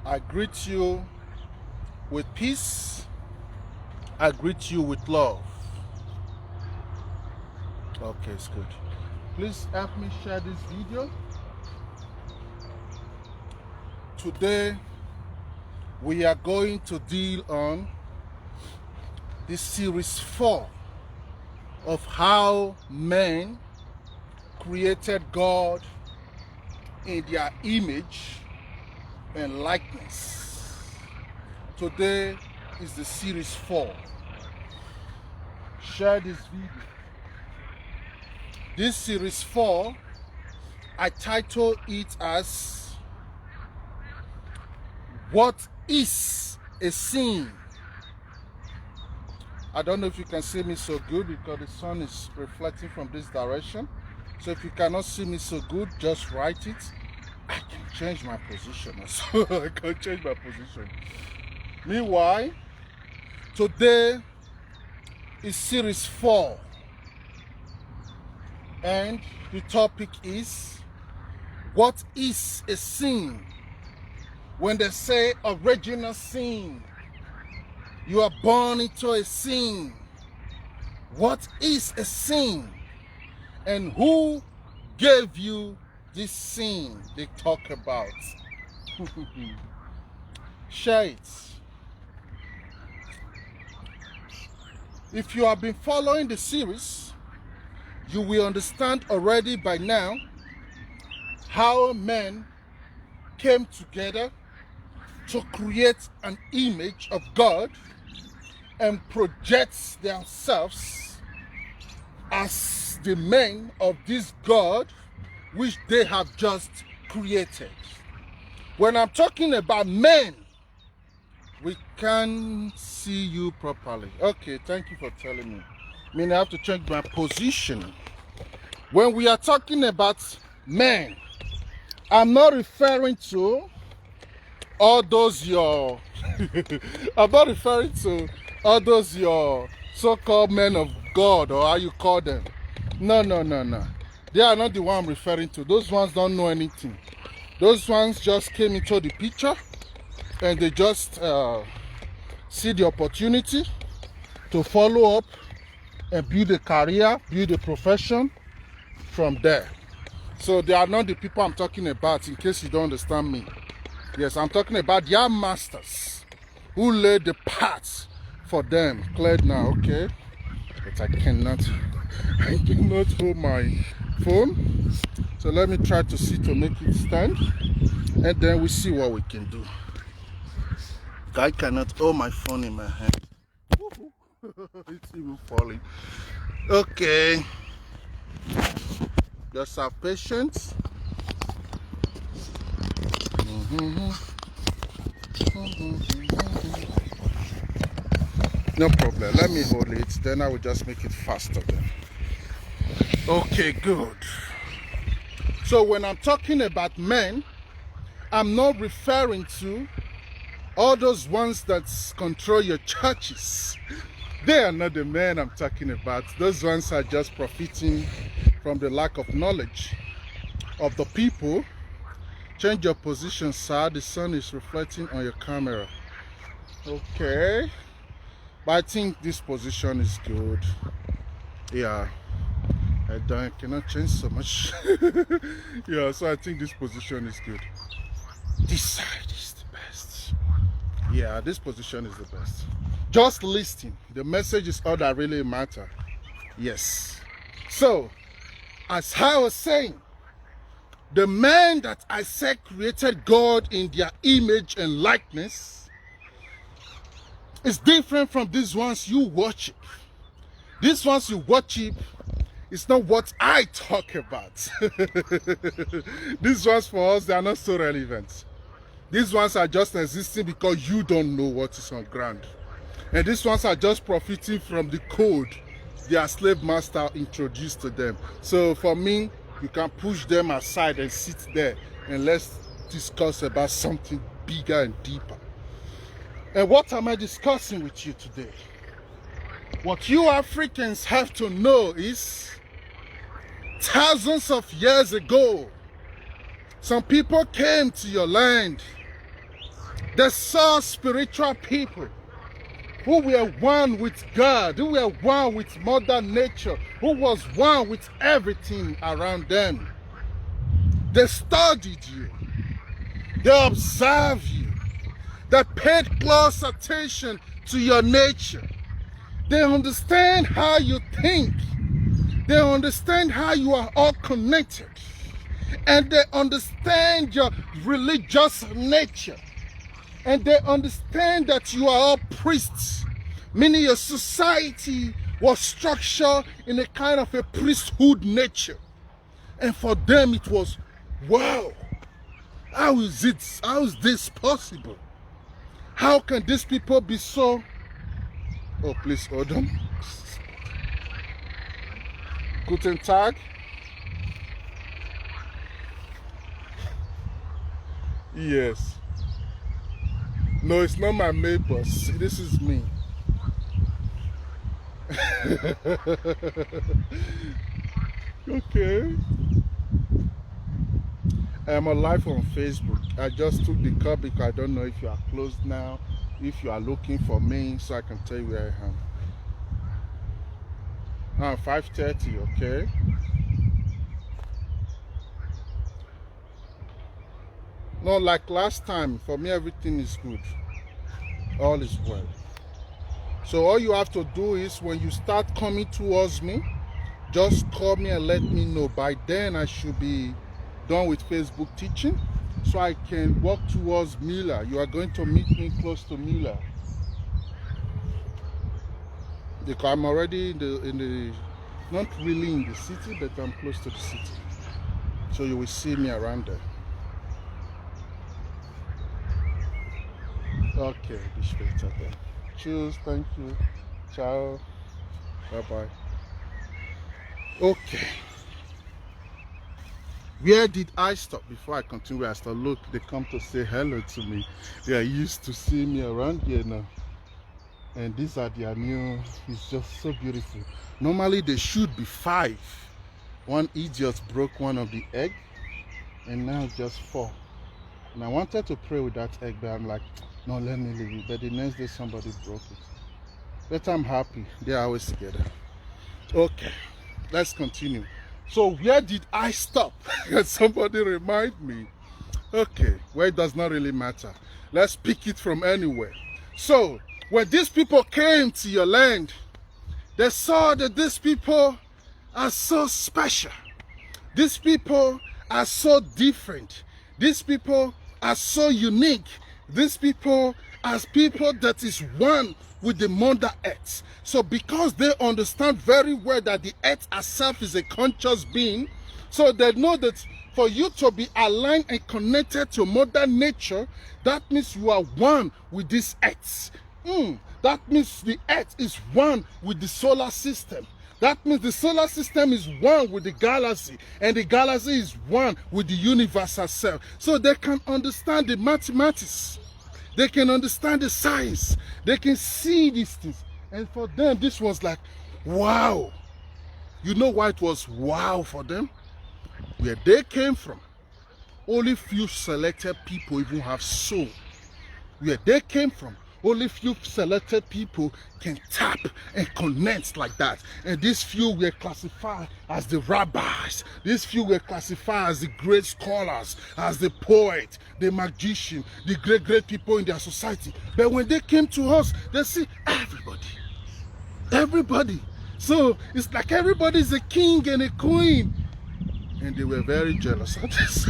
I greet you with peace. I greet you with love. Okay, it's good. Please help me share this video. Today, we are going to deal on this series 4 of how men created God in their image and likeness. Today is the series 4. Share this video. This series 4, I title it as What is a Sin? I don't know if you can see me so good because the sun is reflecting from this direction. So if you cannot see me so good, just write it. I can change my position. So I can change my position. Meanwhile, today is series 4. And the topic is, what is a sin? When they say original sin, you are born into a sin. What is a sin? And who gave you this sin they talk about? Share it. If you have been following the series, you will understand already by now how men came together to create an image of God and project themselves as the men of this God which they have just created. When I'm talking about men, we can't see you properly. Okay, thank you for telling me. I mean, I have to change my position. When we are talking about men, I'm not referring to all those your I'm not referring to all those your so-called men of God, or how you call them. No. They are not the one I'm referring to. Those ones don't know anything. Those ones just came into the picture and they just see the opportunity to follow up and build a career, build a profession from there. So they are not the people I'm talking about, in case you don't understand me. Yes, I'm talking about their masters who laid the path for them. Cleared now, okay? But I cannot hold my phone. So let me try to see to make it stand, and then we see what we can do. I cannot hold my phone in my hand. It's even falling. Okay. Just have patience. No problem. Let me hold it. Then I will just make it faster then. Okay, good. So when I'm talking about men, I'm not referring to all those ones that control your churches. They are not the men I'm talking about. Those ones are just profiting from the lack of knowledge of the people. Change your position, sir. The sun is reflecting on your camera. Okay. But I think this position is good. Yeah. I cannot change so much. Yeah, so I think this position is good. This side is the best. Yeah, this position is the best. Just listening. The message is all that really matters. Yes. So, as I was saying, the men that I said created God in their image and likeness is different from these ones you worship. These ones you worship is not what I talk about. These ones for us, they are not so relevant. These ones are just existing because you don't know what is on ground. And these ones are just profiting from the code their slave master introduced to them. So for me, you can push them aside and sit there and let's discuss about something bigger and deeper. And what am I discussing with you today? What you Africans have to know is, thousands of years ago, some people came to your land They saw spiritual people who were one with God, who were one with Mother Nature, who was one with everything around them. They studied you. They observed you. They paid close attention to your nature. They understand how you think. They understand how you are all connected. And they understand your religious nature. And they understand that you are all priests, meaning your society was structured in a kind of a priesthood nature. And for them it was, wow, how is this possible? How can these people be so, oh please hold on. Guten Tag. Yes. No, it's not my neighbors. This is me. Okay. I'm alive on Facebook. I just took the call because I don't know if you are closed now, if you are looking for me, so I can tell you where I am. 5:30, okay? No, like last time, for me everything is good. All is well. So all you have to do is when you start coming towards me, just call me and let me know. By then I should be done with Facebook teaching, so I can walk towards Mila. You are going to meet me close to Mila. Because I'm already in the not really in the city, but I'm close to the city. So you will see me around there. Okay, be straight up there. Cheers, thank you. Ciao. Bye-bye. Okay. Where did I stop before I continue? I start look, they come to say hello to me. They are used to seeing me around here now. And these are their new, it's just so beautiful. Normally they should be 5. One idiot broke one of the egg, and now just 4. And I wanted to pray with that egg, but I'm like, no, let me leave it. But the next day somebody broke it. But I'm happy, they're always together. Okay, let's continue. So where did I stop? Can somebody remind me? Okay, well, it does not really matter. Let's pick it from anywhere. So when these people came to your land, they saw that these people are so special. These people are so different. These people are so unique. These people are people that is one with the Mother Earth. So because they understand very well that the earth herself is a conscious being, so they know that for you to be aligned and connected to Mother Nature, that means you are one with this earth. That means the earth is one with the solar system. That means the solar system is one with the galaxy, and the galaxy is one with the universe itself. So they can understand the mathematics. They can understand the science. They can see these things. And for them, this was like, wow. You know why it was wow for them? Where they came from, only few selected people even have soul. Where they came from, only few selected people can tap and connect like that. And these few were classified as the rabbis. These few were classified as the great scholars, as the poet, the magician, the great people in their society. But when they came to us, they see everybody. So it's like everybody is a king and a queen. And they were very jealous of this.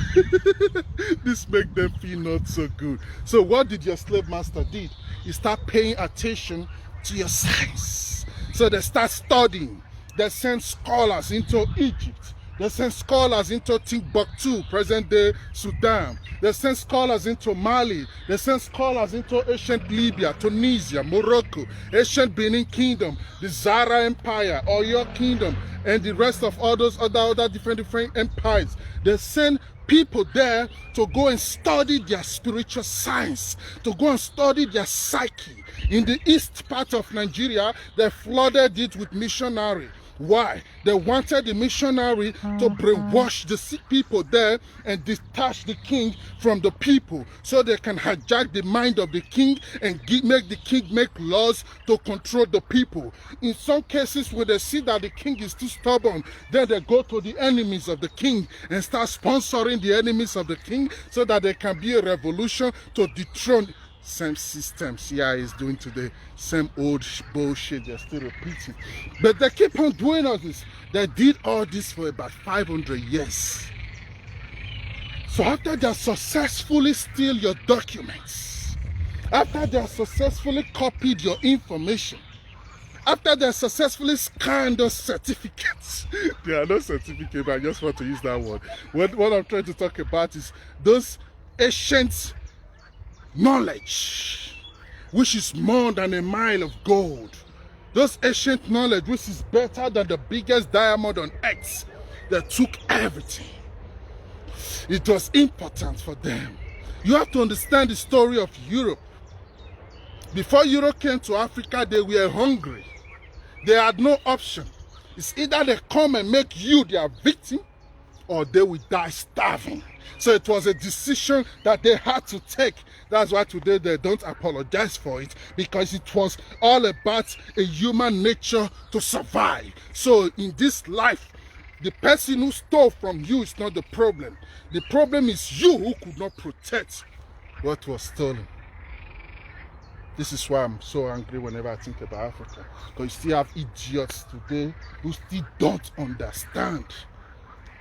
This made them feel not so good. So what did your slave master did? He start paying attention to your science. So they start studying. They send scholars into Egypt. They send scholars into Timbuktu, present-day Sudan. They send scholars into Mali. They send scholars into ancient Libya, Tunisia, Morocco, ancient Benin Kingdom, the Zara Empire, Oyo Kingdom, and the rest of all those other different empires. They send people there to go and study their spiritual science, to go and study their psyche. In the east part of Nigeria, they flooded it with missionary. Why? They wanted the missionary to brainwash the sick people there and detach the king from the people so they can hijack the mind of the king and make the king make laws to control the people. In some cases, when they see that the king is too stubborn, then they go to the enemies of the king and start sponsoring the enemies of the king so that there can be a revolution to dethrone. Same system CIA is doing today, same old bullshit they're still repeating. But they keep on doing all this. They did all this for about 500 years. So after they successfully steal your documents, after they successfully copied your information, after they successfully scanned those certificates, they are not certificates, but I just want to use that word. What I'm trying to talk about is those ancient knowledge, which is more than a mile of gold. Those ancient knowledge, which is better than the biggest diamond on earth. They took everything. It was important for them. You have to understand the story of Europe. Before Europe came to Africa, they were hungry. They had no option. It's either they come and make you their victim, or they will die starving. So it was a decision that they had to take. That's why today they don't apologize for it, because it was all about a human nature to survive. So in this life, the person who stole from you is not the problem. The problem is you who could not protect what was stolen. This is why I'm so angry whenever I think about Africa, because you still have idiots today who still don't understand.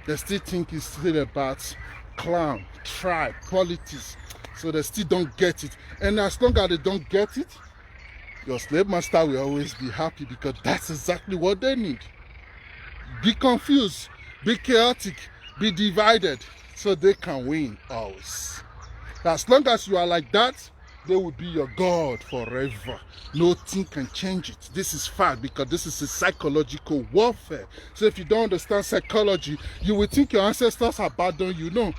They still think it's still about clan, tribe, politics. So they still don't get it. And as long as they don't get it, your slave master will always be happy, because that's exactly what they need. Be confused, be chaotic, be divided, so they can win always. As long as you are like that, they will be your God forever. Nothing can change it. This is fact, because this is a psychological warfare. So if you don't understand psychology, you will think your ancestors abandoned you. No,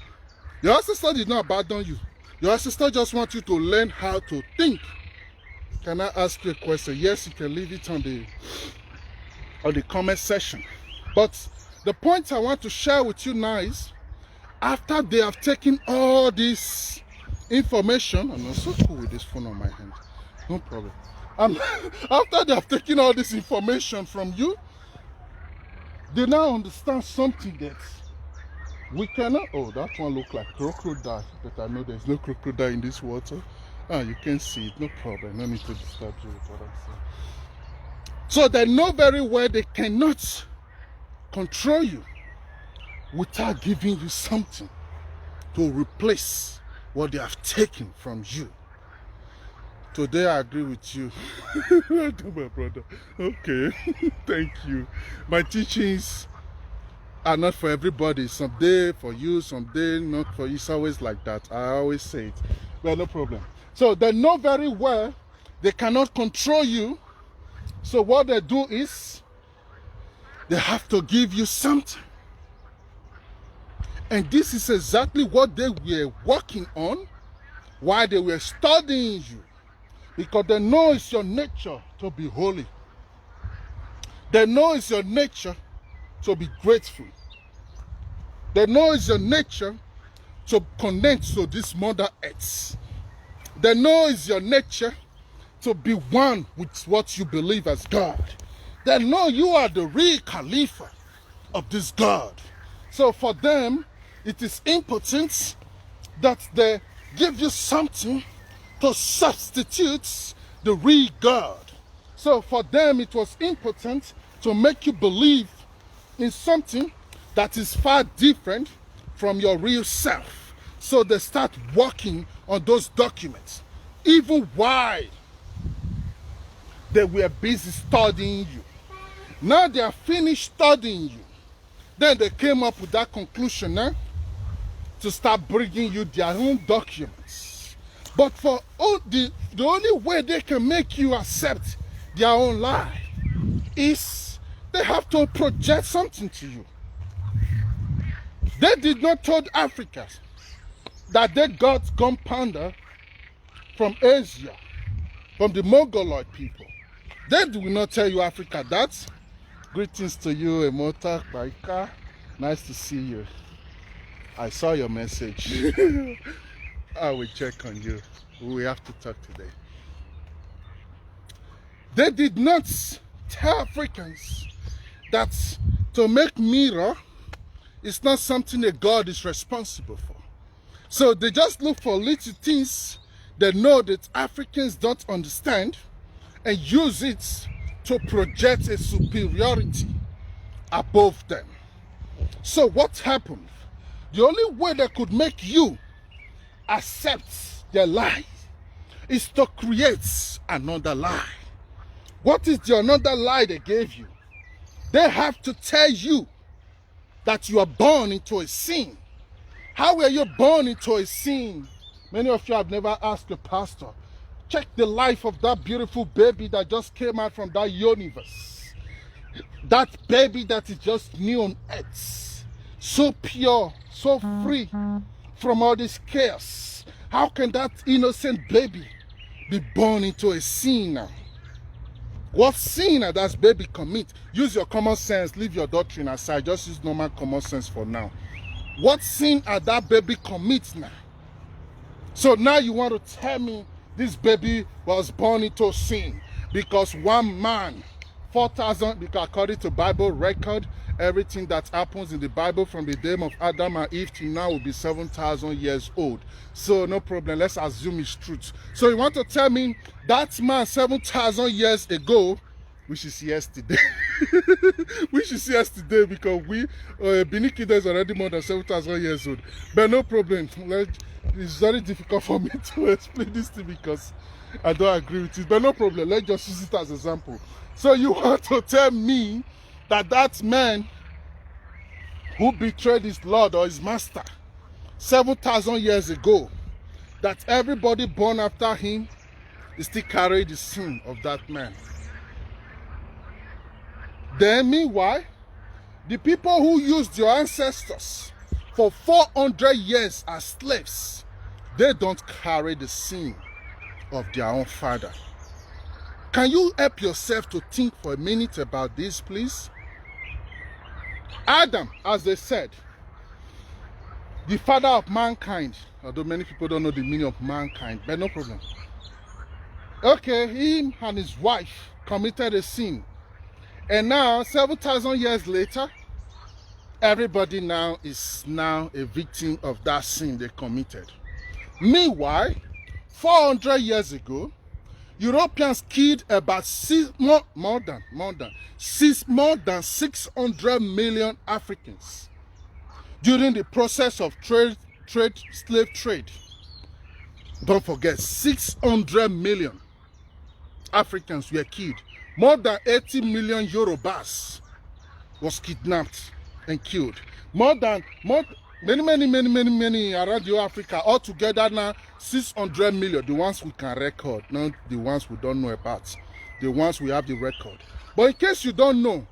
your ancestors did not abandon you. Your ancestors just want you to learn how to think. Can I ask you a question? Yes, you can leave it on the comment section. But the point I want to share with you now is, after they have taken all this information, and I'm so cool with this phone on my hand, no problem. After they have taken all this information from you, they now understand something that we cannot. Oh, that one look like crocodile, but I know there's no crocodile in this water. You can see it, no problem. No need to disturb you with what I'm saying. So they know very well they cannot control you without giving you something to replace what they have taken from you. Today I agree with you. My brother. Okay. Thank you. My teachings are not for everybody. Someday for you, someday not for you. It's always like that. I always say it. Well, no problem. So they know very well they cannot control you. So what they do is they have to give you something. And this is exactly what they were working on while they were studying you. Because they know it's your nature to be holy. They know it's your nature to be grateful. They know it's your nature to connect to this Mother Earth. They know it's your nature to be one with what you believe as God. They know you are the real Khalifa of this God. So for them, it is important that they give you something to substitute the real God. So for them, it was important to make you believe in something that is far different from your real self. So they start working on those documents, even while they were busy studying you. Now they are finished studying you. Then they came up with that conclusion to start bringing you their own documents. But for all the only way they can make you accept their own lie is they have to project something to you. They did not tell Africans that they got gunpowder from Asia, from the Mongoloid people. They will not tell you Africa that. Greetings to you, Emota Baika. Nice to see you. I saw your message. I will check on you. We have to talk today. They did not tell Africans that to make mirror is not something a God is responsible for. So they just look for little things they know that Africans don't understand and use it to project a superiority above them. So what happened? The only way they could make you accept their lie is to create another lie. What is the another lie they gave you? They have to tell you that you are born into a sin. How were you born into a sin? Many of you have never asked a pastor. Check the life of that beautiful baby that just came out from that universe. That baby that is just new on earth. So pure, so free from all this chaos. How can that innocent baby be born into a sin now? What sin that that baby commit? Use your common sense, leave your doctrine aside, just use normal common sense for now. What sin had that baby commit now? So now you want to tell me this baby was born into sin because one man, 4,000, because according to Bible record, everything that happens in the Bible from the day of Adam and Eve till now will be 7,000 years old. So no problem, let's assume it's truth. So you want to tell me that man 7,000 years ago, which is yesterday, which is yesterday because we, Binikida is already more than 7,000 years old. But no problem, it's very difficult for me to explain this thing because I don't agree with it. But no problem, let's just use it as an example. So you want to tell me that that man who betrayed his Lord or his master 7,000 years ago, that everybody born after him is still carrying the sin of that man? Then meanwhile, the people who used your ancestors for 400 years as slaves, they don't carry the sin of their own father. Can you help yourself to think for a minute about this, please? Adam, as they said, the father of mankind, although many people don't know the meaning of mankind, but no problem. Okay, him and his wife committed a sin. And now, 7,000 years later, everybody now is a victim of that sin they committed. Meanwhile, 400 years ago, Europeans killed about more than 600 million Africans during the process of slave trade. Don't forget, 600 million Africans were killed. More than 80 million Yorubas was kidnapped and killed. Many around Africa. Altogether now, 600 million, the ones we can record, not the ones we don't know about, the ones we have the record. But in case you don't know,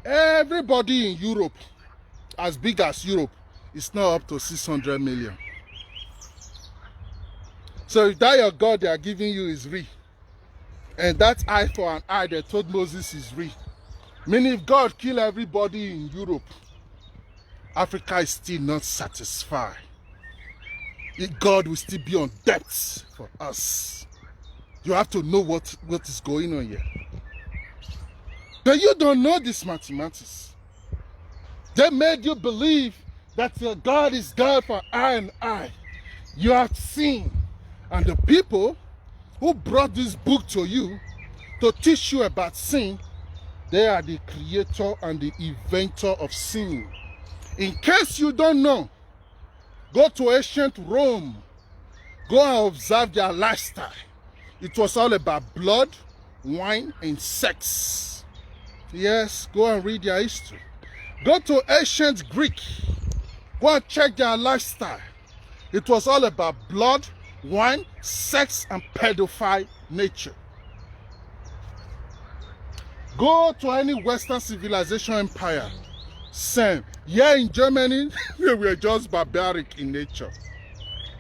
everybody in Europe, as big as Europe, is now up to 600 million. So if that your God they are giving you is real, and that eye for an eye they told Moses is real, meaning if God kill everybody in Europe, Africa is still not satisfied. God will still be on debt for us. You have to know what is going on here. But you don't know this mathematics. They made you believe that God is God for eye and eye. You have seen. And the people who brought this book to you to teach you about sin, they are the creator and the inventor of sin. In case you don't know, go to ancient Rome. Go and observe their lifestyle. It was all about blood, wine, and sex. Yes, go and read their history. Go to ancient Greek. Go and check their lifestyle. It was all about blood, wine, sex, and pedophile nature. Go to any Western civilization empire. Same. Here in Germany, we were just barbaric in nature.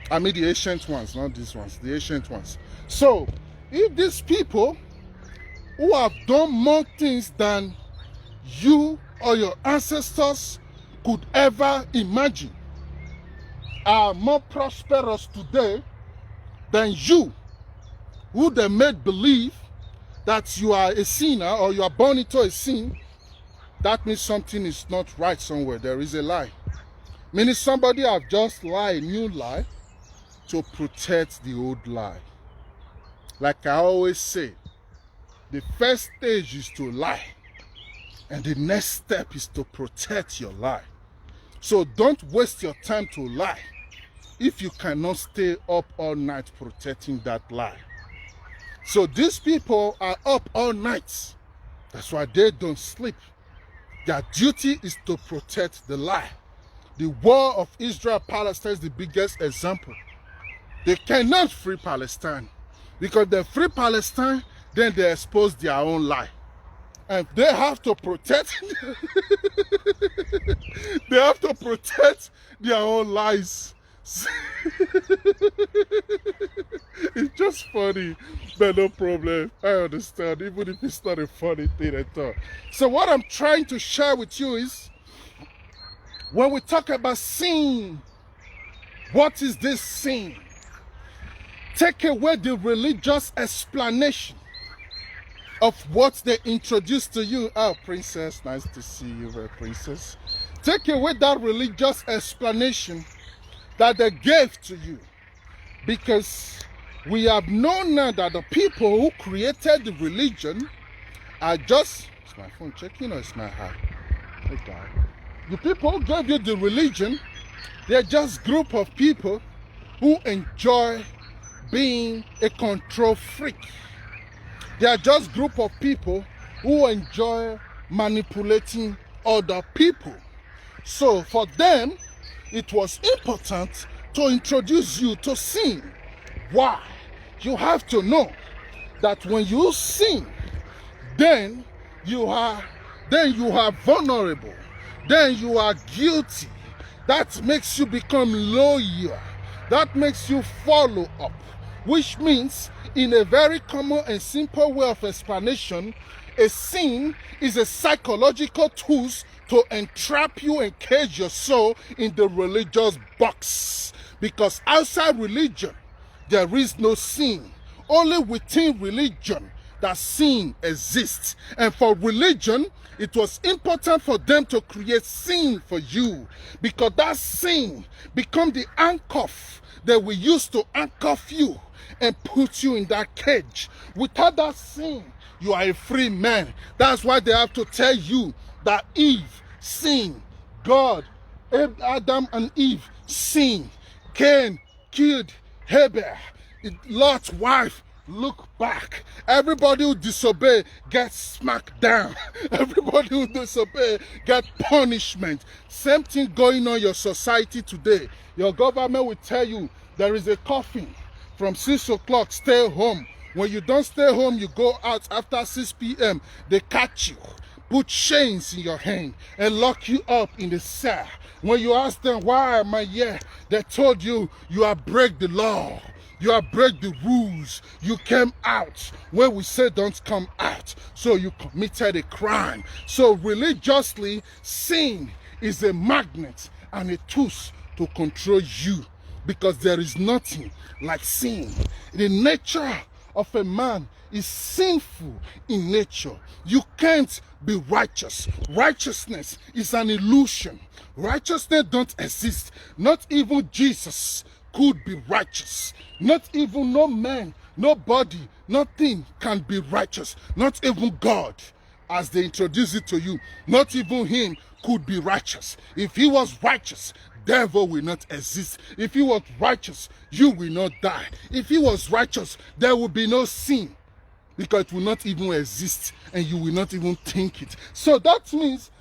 I mean the ancient ones, not these ones, the ancient ones. So, if these people who have done more things than you or your ancestors could ever imagine are more prosperous today than you, who they made believe that you are a sinner or you are born into a sin. That means something is not right somewhere. There is a lie. Meaning somebody have just lied a new lie to protect the old lie. Like I always say, the first stage is to lie, and the next step is to protect your lie. So don't waste your time to lie if you cannot stay up all night protecting that lie. So these people are up all night. That's why they don't sleep. Their duty is to protect the lie. The war of Israel-Palestine is the biggest example. They cannot free Palestine, because they free Palestine, then they expose their own lie. And they have to protect they have to protect their own lies. It's just funny, but no problem. I understand, even if it's not a funny thing at all. So what I'm trying to share with you is, when we talk about sin, what is this sin? Take away the religious explanation of what they introduced to you. Oh, princess, nice to see you, princess. Take away that religious explanation that they gave to you, because we have known now that the people who created the religion are just, is my phone checking or is my heart? Hey, God. The people who gave you the religion, they're just group of people who enjoy being a control freak. They are just group of people who enjoy manipulating other people. So for them, it was important to introduce you to sin. Why? You have to know that when you sin, then you are vulnerable. Then you are guilty. That makes you become loyal. That makes you follow up. Which means, in a very common and simple way of explanation, a sin is a psychological tool to entrap you and cage your soul in the religious box. Because outside religion, there is no sin. Only within religion that sin exists. And for religion, it was important for them to create sin for you, because that sin become the handcuff that we use to handcuff you and put you in that cage. Without that sin, you are a free man. That's why they have to tell you that Eve sinned. God, Adam and Eve sinned. Cain killed Abel. Lot's wife, look back. Everybody who disobey gets smacked down. Everybody who disobey gets punishment. Same thing going on in your society today. Your government will tell you there is a coffin from 6 o'clock, stay home. When you don't stay home, you go out after 6 p.m. They catch you, put chains in your hand, and lock you up in the cell. When you ask them, why am I here? They told you, you have break the law. You have break the rules. You came out when we said don't come out. So you committed a crime. So religiously, sin is a magnet and a tool to control you, because there is nothing like sin. The nature of a man is sinful in nature. You can't be righteous. Righteousness is an illusion. Righteousness don't exist. Not even Jesus could be righteous. Not even no man, nobody, nothing can be righteous. Not even God, as they introduce it to you. Not even him could be righteous. If he was righteous, devil will not exist. If he was righteous, you will not die. If he was righteous, there will be no sin, because it will not even exist and you will not even think it. So that means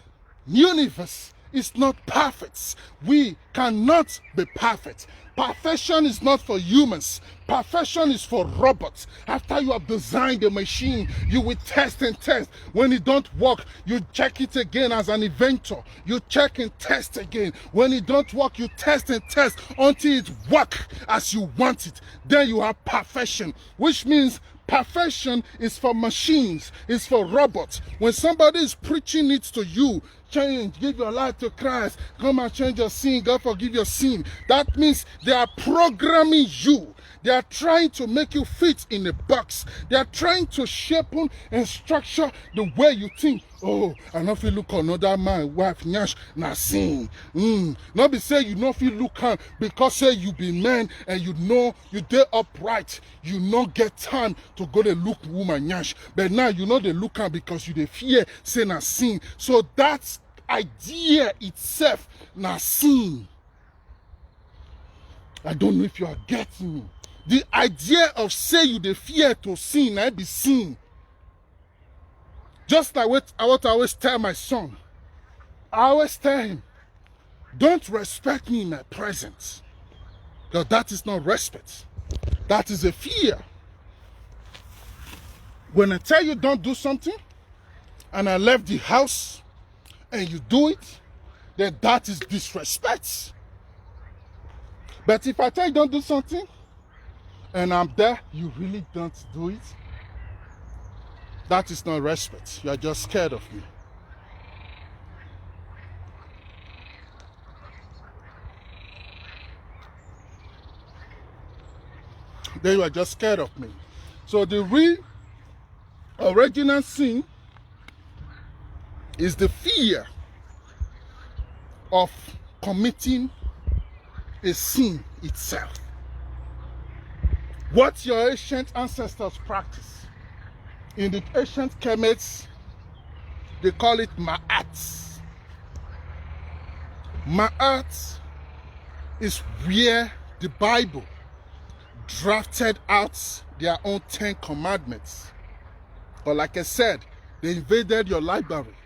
universe is not perfect. We cannot be perfect. Perfection is not for humans. Perfection is for robots. After you have designed a machine, you will test and test. When it don't work, you check it again as an inventor. You check and test again. When it don't work, you test and test until it works as you want it. Then you have perfection, which means Perfection is for machines, it's for robots. When somebody is preaching it to you, change, give your life to Christ, come and change your sin, God forgive your sin. That means they are programming you. They are trying to make you fit in a box. They are trying to shape and structure the way you think. Oh, I not feel look another man, wife, nyash, na sin. Not be say you not feel look her because say you be man and you know you dey upright. You not get time to go to look woman nyash. But now you know they look her because you dey fear say na sin. So that idea itself na sin. I don't know if you are getting me. The idea of say you dey fear to sin, I be sin. Just like what I always tell my son. I always tell him, don't respect me in my presence. Because that is not respect. That is a fear. When I tell you don't do something, and I left the house, and you do it, then that is disrespect. But if I tell you don't do something, and I'm there, you really don't do it, that is not respect. You are just scared of me. Then you are just scared of me. So the real original sin is the fear of committing a sin itself. What your ancient ancestors practice. In the ancient Kemets, they call it ma'at. Ma'at is where the Bible drafted out their own 10 commandments. But like I said, they invaded your library,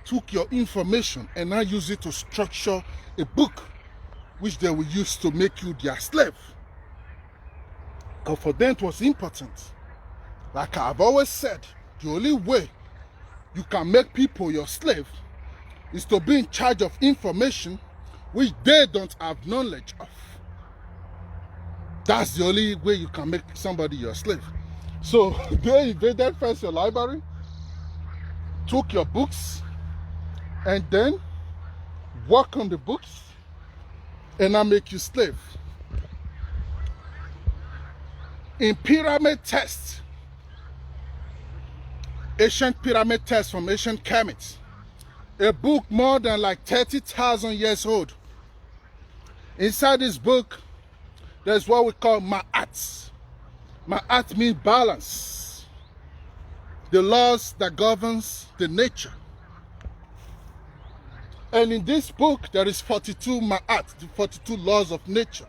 took your information, and now use it to structure a book which they will use to make you their slave. Because for them it was important. Like I've always said, the only way you can make people your slave is to be in charge of information which they don't have knowledge of. That's the only way you can make somebody your slave. So they invaded first your library, took your books, and then work on the books, and now make you slave. In pyramid tests, ancient pyramid tests from ancient Kemet, a book more than like 30,000 years old. Inside this book, there's what we call ma'at. Ma'at means balance. The laws that governs the nature. And in this book, there is 42 ma'at, the 42 laws of nature.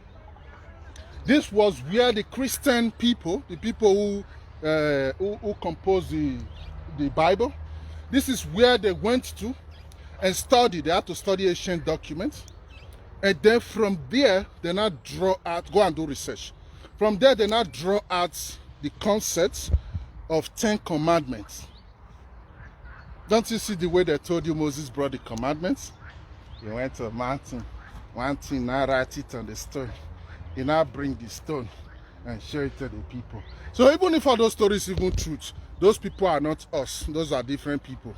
This was where the Christian people, the people who composed the Bible, this is where they went to and studied. They had to study ancient documents. And then from there, they now draw out, go and do research. From there, they now draw out the concepts of 10 commandments. Don't you see the way they told you Moses brought the commandments? He went to a mountain, one thing, now write it on the stone. He now bring the stone and show it to the people. So even if all those stories even truth, those people are not us. Those are different people.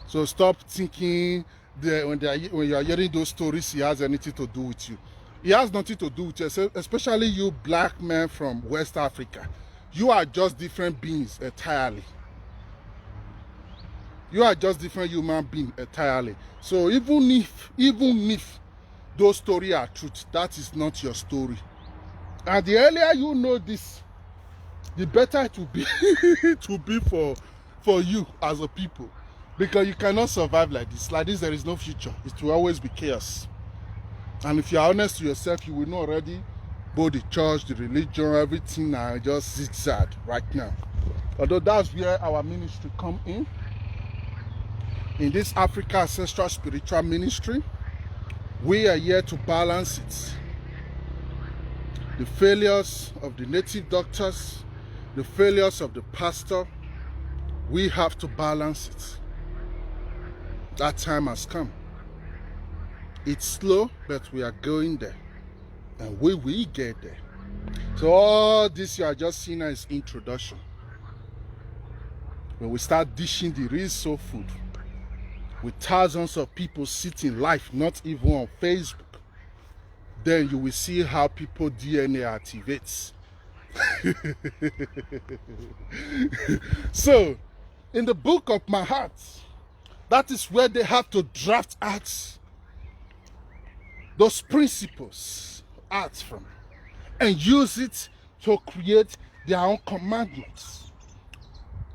So stop thinking that when you are hearing those stories, he has anything to do with you. He has nothing to do with you, especially you black men from West Africa. You are just different beings entirely. You are just different human beings entirely. So even if those stories are truth, that is not your story. And the earlier you know this, the better it will be to be for you as a people. Because you cannot survive like this. Like this, there is no future. It will always be chaos. And if you are honest to yourself, you will know already both the church, the religion, everything are just zigzag right now. Although that's where our ministry come in. In this Africa Ancestral Spiritual Ministry, we are here to balance it. The failures of the native doctors, the failures of the pastor, we have to balance it. That time has come. It's slow, but we are going there. And we will get there. So all this you are just seeing as introduction. when we start dishing the real soul food with thousands of people sitting live, not even on Facebook, then you will see how people DNA activates. So, in the book of my heart, that is where they have to draft out those principles out from and use it to create their own commandments.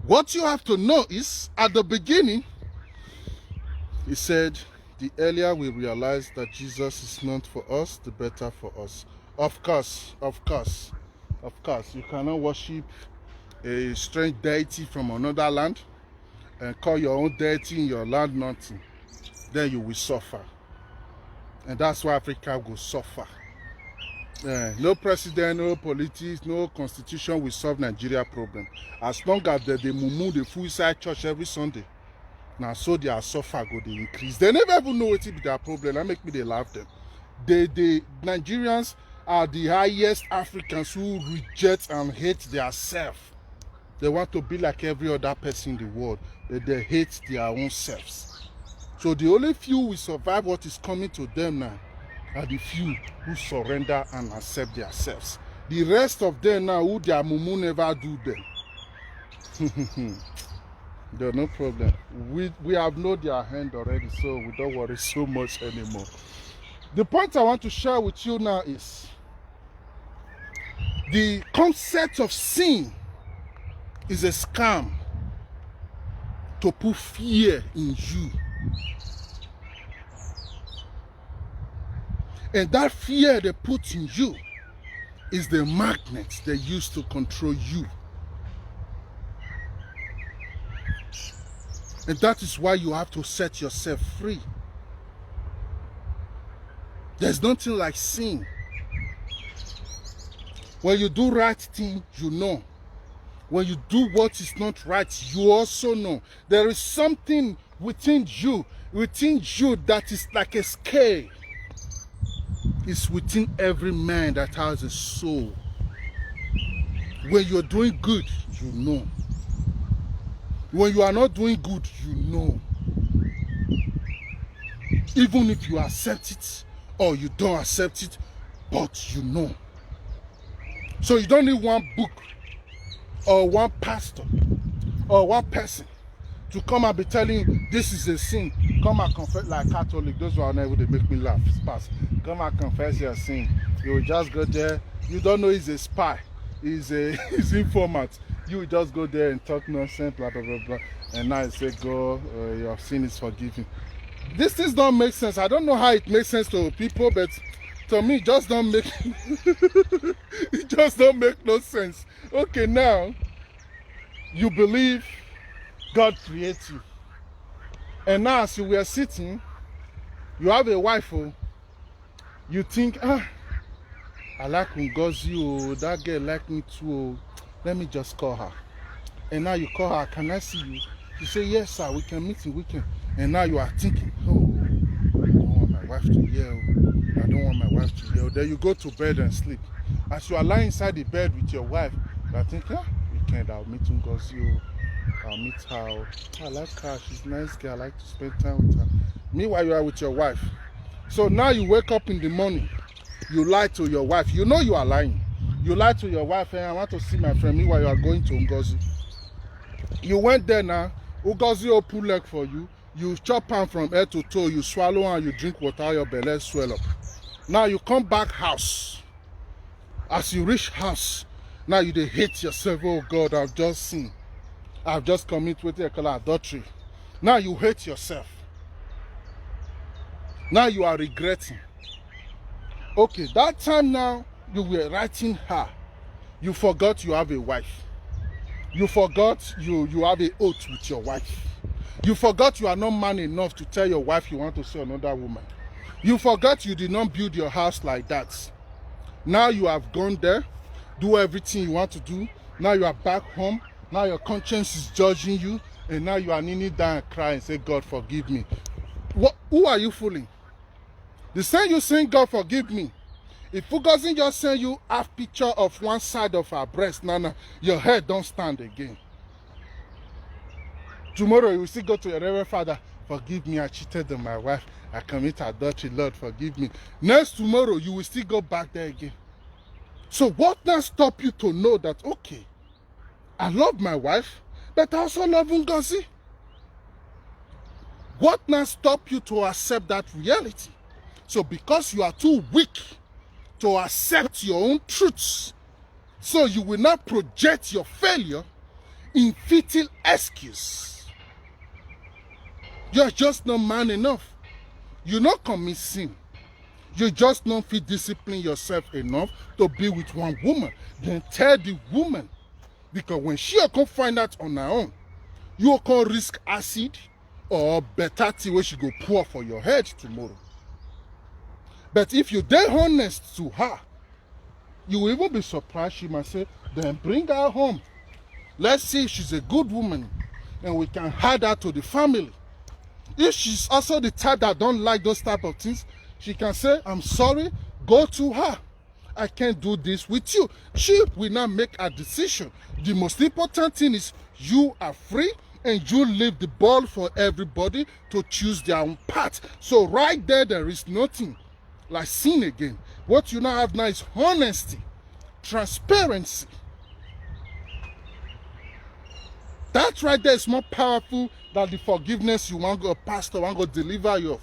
What you have to know is, at the beginning, he said, the earlier we realize that Jesus is not for us, the better for us. Of course, you cannot worship a strange deity from another land and call your own deity in your land nothing. Then you will suffer. And that's why Africa will suffer. No president, no politics, no constitution will solve Nigeria problem. As long as they mumu the full side church every Sunday, now so their suffer go they increase. They never even know what be their problem. That make me they laugh them. The Nigerians are the highest Africans who reject and hate their self. They want to be like every other person in the world. They hate their own selves. So the only few will survive what is coming to them now are the few who surrender and accept themselves. The rest of them now, who their mumu never do them. There's no problem. We have known their hand already, so we don't worry so much anymore. The point I want to share with you now is the concept of sin is a scam to put fear in you. And that fear they put in you is the magnet they use to control you. And that is why you have to set yourself free. There's nothing like sin. When you do right thing, you know. When you do what is not right, you also know. There is something within you that is like a scale. It's within every man that has a soul. When you're doing good, you know. When you are not doing good, you know. Even if you accept it or you don't accept it, but you know. So you don't need one book or one pastor or one person to come and be telling you this is a sin. Come and confess, like Catholic. Those who are not able to make me laugh. Come and confess your sin. You will just go there. You don't know he's a spy. He's informant. You will just go there and talk nonsense, blah blah blah blah. And now you say, go, your sin is forgiven. This things don't make sense. I don't know how it makes sense to people, but to me, it just don't make it just don't make no sense. Okay, now you believe God created you, and now as you were sitting, you have a wife. Oh, you think, I like Ngozi. Oh, that girl like me too. Oh, let me just call her. And now you call her. Can I see you? You say, yes, sir. We can meet in weekend. And now you are thinking, oh, I don't want my wife to yell. I don't want my wife to yell. Then you go to bed and sleep. As you are lying inside the bed with your wife, you are thinking, weekend I'll meet Ngozi. I'll meet her. I like her. She's a nice girl. I like to spend time with her. Meanwhile, you are with your wife. So now you wake up in the morning. You lie to your wife. You know you are lying. You lie to your wife, and I want to see my friend. Meanwhile, you are going to Ngozi. You went there now. Ngozi open leg for you. You chop am from head to toe. You swallow and you drink water. Your belly swell up. Now you come back house. As you reach house, now you dey hate yourself. Oh God, I've just sinned. I've just committed what they call adultery. Now you hate yourself. Now you are regretting. Okay, that time now you were writing her. You forgot you have a wife. You forgot you have an oath with your wife. You forgot you are not man enough to tell your wife you want to see another woman. You forgot you did not build your house like that. Now you have gone there, do everything you want to do. Now you are back home. Now your conscience is judging you. And now you are kneeling down and crying and say, God, forgive me. Who are you fooling? The same you saying, God, forgive me. If who doesn't just send you a picture of one side of her breast, now your head don't stand again. Tomorrow you will still go to your Reverend Father, forgive me, I cheated on my wife, I commit adultery, Lord, forgive me. Next tomorrow, you will still go back there again. So what now stop you to know that, okay, I love my wife, but I also love Ngozi? What now stop you to accept that reality? So because you are too weak to accept your own truths, so you will not project your failure in futile excuse. You're just not man enough. You not commit sin. You just not feel discipline yourself enough to be with one woman. Then tell the woman, because when she can find out on her own, you can risk acid or better tea where she go pour for your head tomorrow. But if you dey honest to her, you will even be surprised. She might say, then bring her home. Let's see if she's a good woman and we can add her to the family. If she's also the type that don't like those type of things, she can say, I'm sorry, go to her. I can't do this with you. She will not make a decision. The most important thing is you are free and you leave the ball for everybody to choose their own path. So right there is nothing like sin again. What you now have now is honesty, transparency. That right there is more powerful than the forgiveness you want a pastor want to deliver you of.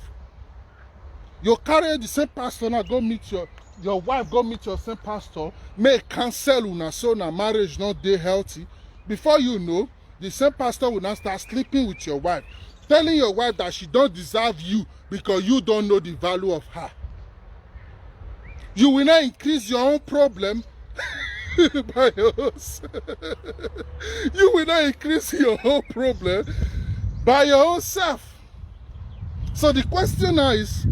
You carry the same pastor now, go meet your wife, go meet your same pastor, may cancel una so na marriage not dey healthy. Before you know, the same pastor will now start sleeping with your wife, telling your wife that she don't deserve you because you don't know the value of her. You will not increase your own problem by yourself. You will not increase your own problem by your own self. So the question now is,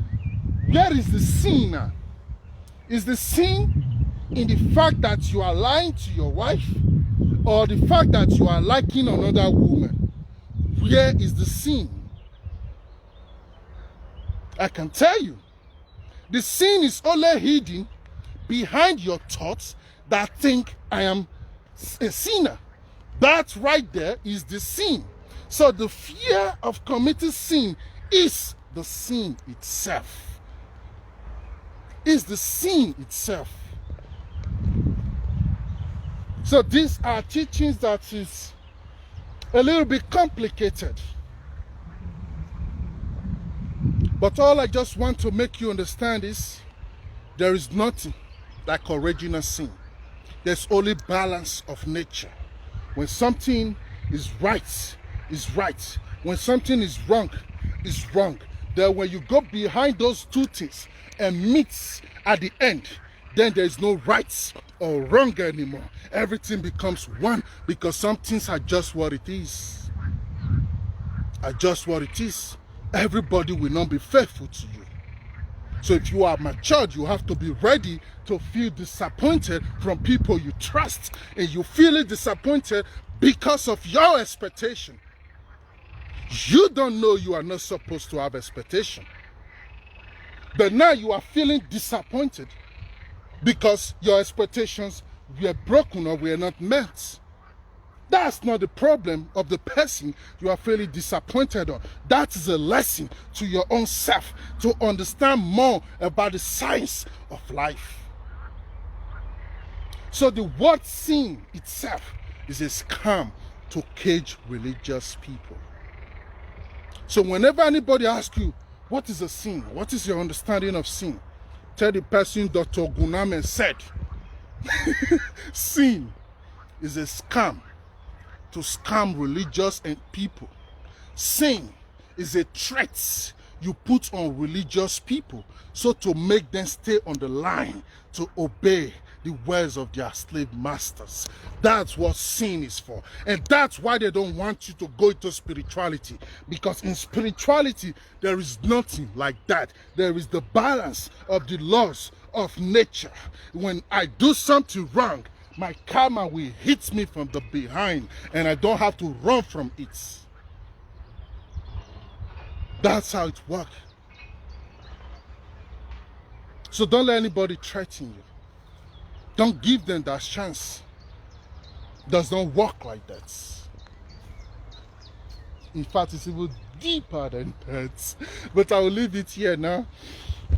where is the sin now? Is the sin in the fact that you are lying to your wife, or the fact that you are liking another woman? Where is the sin? I can tell you, the sin is only hidden behind your thoughts that think I am a sinner. That right there is the sin. So the fear of committing sin is the sin itself. Is the sin itself. So these are teachings that is a little bit complicated. But all I just want to make you understand is there is nothing like original sin. There's only balance of nature. When something is right, is right. When something is wrong, is wrong. Then when you go behind those two things and meet at the end, then there is no right or wrong anymore. Everything becomes one because some things are just what it is. Are just what it is. Everybody will not be faithful to you. So if you are matured, you have to be ready to feel disappointed from people you trust. And you feel disappointed because of your expectation. You don't know you are not supposed to have expectation. But now you are feeling disappointed because your expectations were broken or were not met. That's not the problem of the person you are feeling disappointed on. That is a lesson to your own self to understand more about the science of life. So the word sin itself is a scam to cage religious people. So whenever anybody asks you, what is a sin? What is your understanding of sin? Tell the person Dr. Oguname said, sin is a scam to scam religious and people. Sin is a threat you put on religious people so to make them stay on the line to obey the words of their slave masters. That's what sin is for. And that's why they don't want you to go into spirituality. Because in spirituality, there is nothing like that. There is the balance of the laws of nature. When I do something wrong, my karma will hit me from the behind and I don't have to run from it. That's how it works. So don't let anybody threaten you. Don't give them that chance. It does not work like that. In fact, it's even deeper than that. But I will leave it here now,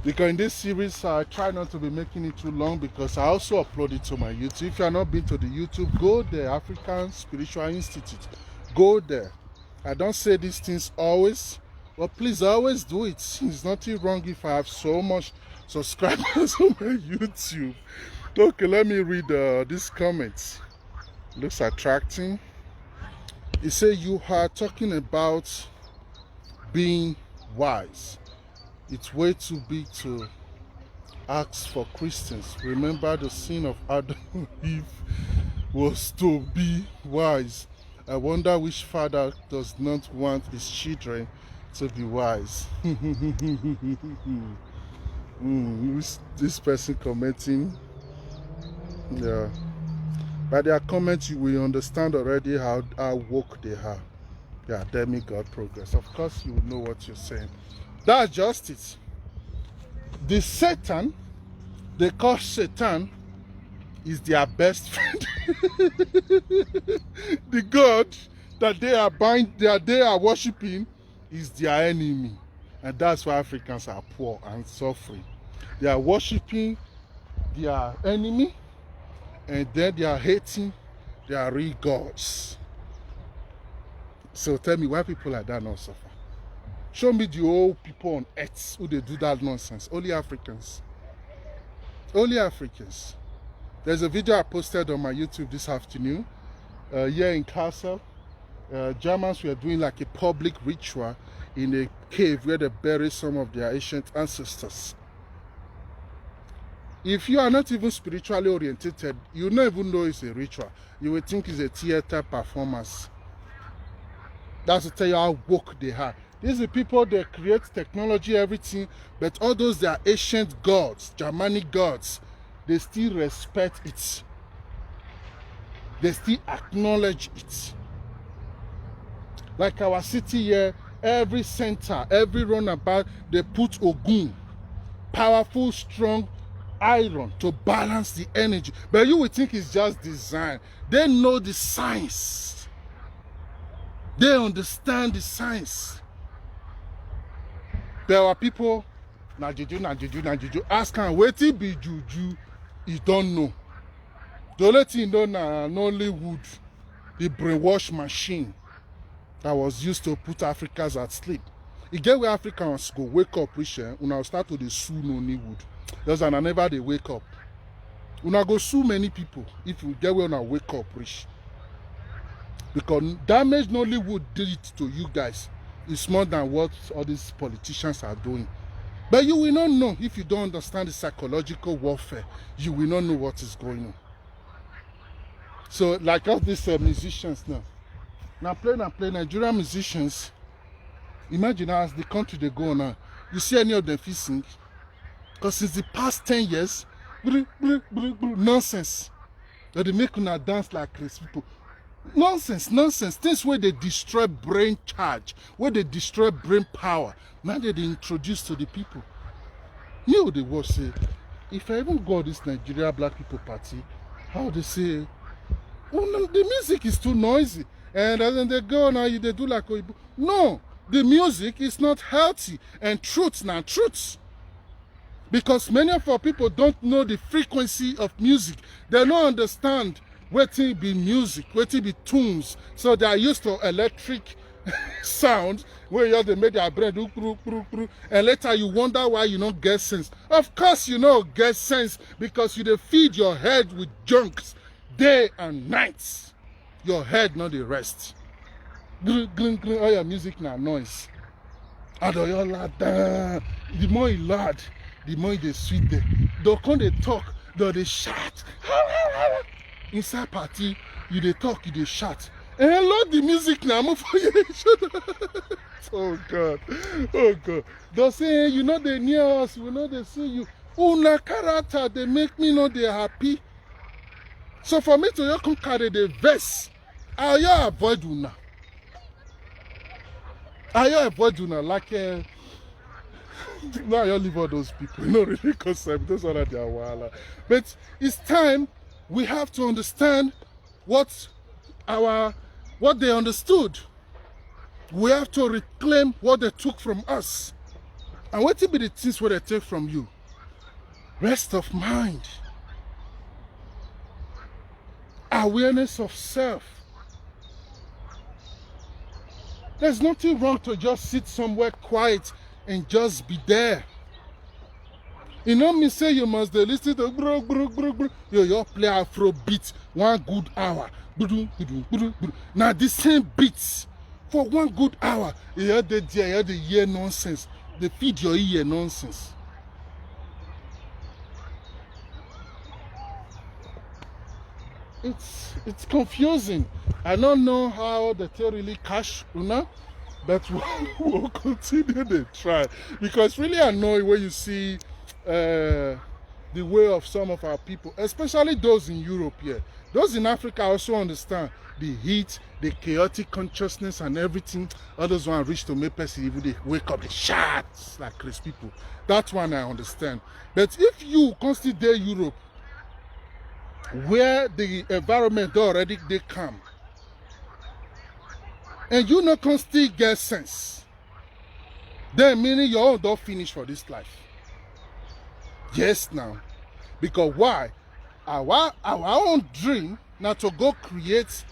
because in this series I try not to be making it too long, because I also upload it to my YouTube. If you have not been to the YouTube, go there, African Spiritual Institute. Go there. I don't say these things always, but please always do it. It's nothing wrong if I have so much subscribers on my YouTube. Okay, let me read these comments. Looks attracting. It says you are talking about being wise. It's way too big to ask for Christians. Remember, the sin of Adam and Eve was to be wise. I wonder which father does not want his children to be wise. This person commenting, yeah. By their comments, you will understand already how woke they are. Yeah, demigod progress. Of course, you will know what you're saying. That's just it. The Satan, they call Satan, is their best friend. The God that they are worshiping is their enemy. And that's why Africans are poor and suffering. They are worshiping their enemy, and then they are hating their real gods. So tell me, why people like that not suffer? Show me the old people on earth who they do that nonsense. Only Africans. Only Africans. There's a video I posted on my YouTube this afternoon. Here in Castle, Germans were doing like a public ritual in a cave where they bury some of their ancient ancestors. If you are not even spiritually oriented, you don't even know it's a ritual. You will think it's a theater performance. That's to tell you how woke they are. These are people that create technology, everything, but all those, they are ancient gods, Germanic gods, they still respect it. They still acknowledge it. Like our city here, every center, every runabout, they put Ogun, powerful, strong iron to balance the energy. But you would think it's just design. They know the science. They understand the science. There are people, na juju, ask them, wetin be juju, you don't know. The only thing you know na Nollywood, the brainwash machine that was used to put Africans at sleep. You get where Africans go wake up rich, una start to dey sue Nollywood. Because I never they wake up. Una go sue many people if you get where una wake up rich. Because damage Nollywood did it to you guys is more than what all these politicians are doing. But you will not know if you don't understand the psychological warfare. You will not know what is going on. So like all these musicians now play Nigerian musicians. Imagine as the country they go on now. You see any of them fit sing? Because since the past 10 years, nonsense. That they make una dance like crazy people. Nonsense. Things where they destroy brain charge, where they destroy brain power. Now they introduce to the people. You know the word say, if I even go this Nigeria Black People Party, how they say, oh no, the music is too noisy. And then they go now, they do like, no, the music is not healthy. And truth now, truth. Because many of our people don't know the frequency of music. They don't understand what it be music, what it be tunes. So they are used to electric sound where they make their brain do, and later you wonder why you don't get sense. Of course you don't get sense because you feed your head with junks day and night. Your head not the rest. All your music now noise. The more you loud, the more they sweet them. They come they talk, they shout. Inside party, you they talk, you they shout. And I love the music now. Move for you. Oh God. They say, you know they near us, we know they see you. Una character, they make me know they're happy. So for me to come carry the verse, I avoid una. I avoid una like now you leave all those people, you know, really concept, those are their wala. But it's time we have to understand what they understood. We have to reclaim what they took from us. And what will be the things where they take from you? Rest of mind. Awareness of self. There's nothing wrong to just sit somewhere quiet and just be there. You know me say you must listen to you play Afro beat 1 good hour. Now the same beats for 1 good hour. You hear the year nonsense. They feed your ear nonsense. It's confusing. I don't know how the thing really catch, but we'll continue to try, because it's really annoying when you see the way of some of our people, especially those in Europe here. Those in Africa also understand the heat, the chaotic consciousness and everything. Others want to reach to make person even they wake up the shots like Chris people. That one I understand. But if you consider Europe, where the environment already they come, and you not can still get sense, then meaning your own don't finish for this life. Yes, now, because why? Our own dream now to go create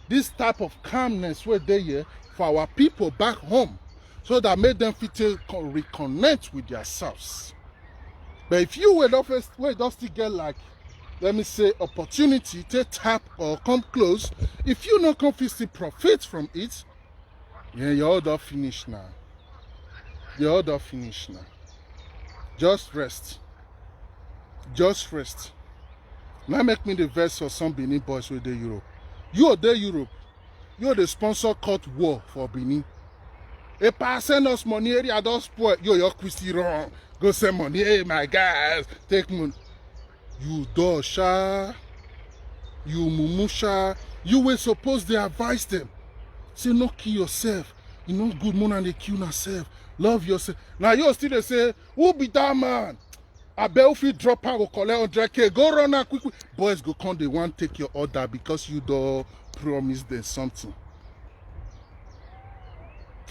this type of calmness where they here for our people back home, so that made them fit to reconnect with themselves. But if you will not still get like, let me say, opportunity to tap or come close, if you not come still profit from it, yeah, you're all done finished now. You're all done finished now. Just rest. Just rest. Now make me the verse for some Benin boys with the Europe. You are there Europe. You are the sponsor court war for Benin. If I send us money, area don't spoil. You're Christy wrong. Go send money. Hey, my guys, take money. You dosha. You mumusha. You were supposed to advise them. Say, no kill yourself. You know good money and they kill yourself. Love yourself. Now you still they say, who be that man? I bet if you drop out, go collect 100K. Go run out quick. Boys go come, they want to take your order because you don't promise them something.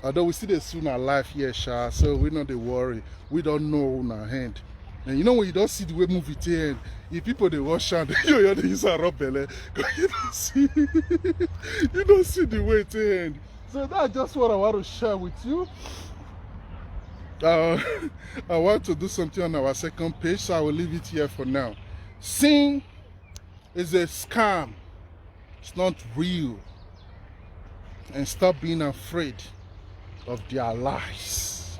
Although we see the soon our life here, Sha, so we not they worry. We don't know on our hand. And you know when you don't see the way movie to end, if people they wash out, you they use a rub belly. You don't see you don't see the way to end. So that's just what I want to share with you. I want to do something on our second page, so I will leave it here for now. Sin is a scam. It's not real. And stop being afraid of their lies.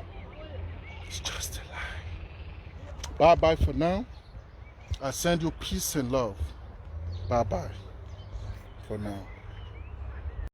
It's just a lie. Bye-bye for now. I send you peace and love. Bye-bye for now.